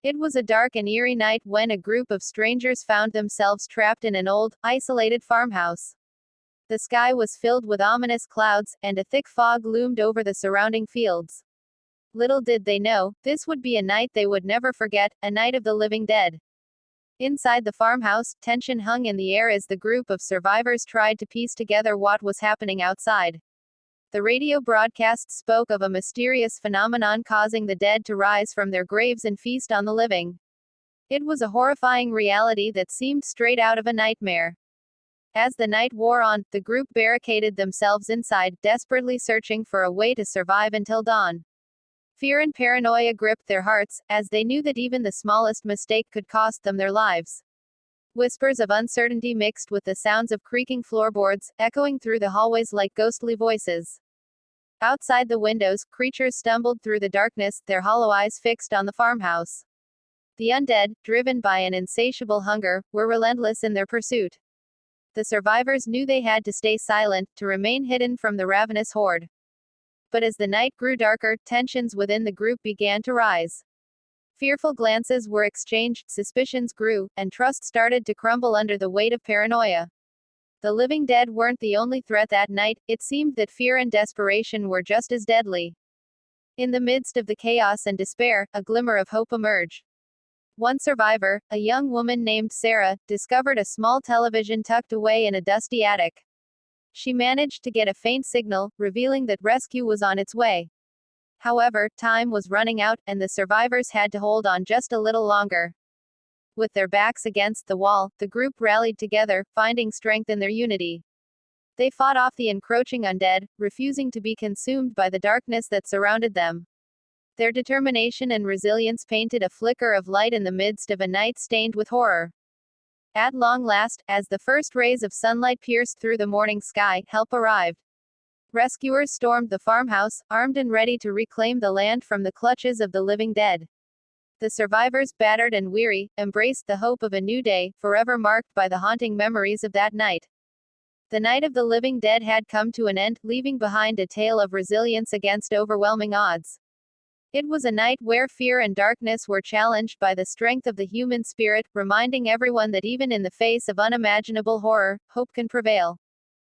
It was a dark and eerie night when a group of strangers found themselves trapped in an old, isolated farmhouse. The sky was filled with ominous clouds, and a thick fog loomed over the surrounding fields. Little did they know, this would be a night they would never forget, a night of the living dead. Inside the farmhouse, tension hung in the air as the group of survivors tried to piece together what was happening outside. The radio broadcast spoke of a mysterious phenomenon causing the dead to rise from their graves and feast on the living. It was a horrifying reality that seemed straight out of a nightmare. As the night wore on, the group barricaded themselves inside, desperately searching for a way to survive until dawn. Fear and paranoia gripped their hearts, as they knew that even the smallest mistake could cost them their lives. Whispers of uncertainty mixed with the sounds of creaking floorboards, echoing through the hallways like ghostly voices. Outside the windows, creatures stumbled through the darkness, their hollow eyes fixed on the farmhouse. The undead, driven by an insatiable hunger, were relentless in their pursuit. The survivors knew they had to stay silent, to remain hidden from the ravenous horde. But as the night grew darker, tensions within the group began to rise. Fearful glances were exchanged, suspicions grew, and trust started to crumble under the weight of paranoia. The living dead weren't the only threat that night, it seemed that fear and desperation were just as deadly. In the midst of the chaos and despair, a glimmer of hope emerged. One survivor, a young woman named Sarah, discovered a small television tucked away in a dusty attic. She managed to get a faint signal, revealing that rescue was on its way. However, time was running out, and the survivors had to hold on just a little longer. With their backs against the wall, the group rallied together, finding strength in their unity. They fought off the encroaching undead, refusing to be consumed by the darkness that surrounded them. Their determination and resilience painted a flicker of light in the midst of a night stained with horror. At long last, as the first rays of sunlight pierced through the morning sky, help arrived. Rescuers stormed the farmhouse, armed and ready to reclaim the land from the clutches of the living dead. The survivors, battered and weary, embraced the hope of a new day, forever marked by the haunting memories of that night. The night of the living dead had come to an end, leaving behind a tale of resilience against overwhelming odds. It was a night where fear and darkness were challenged by the strength of the human spirit, reminding everyone that even in the face of unimaginable horror, hope can prevail.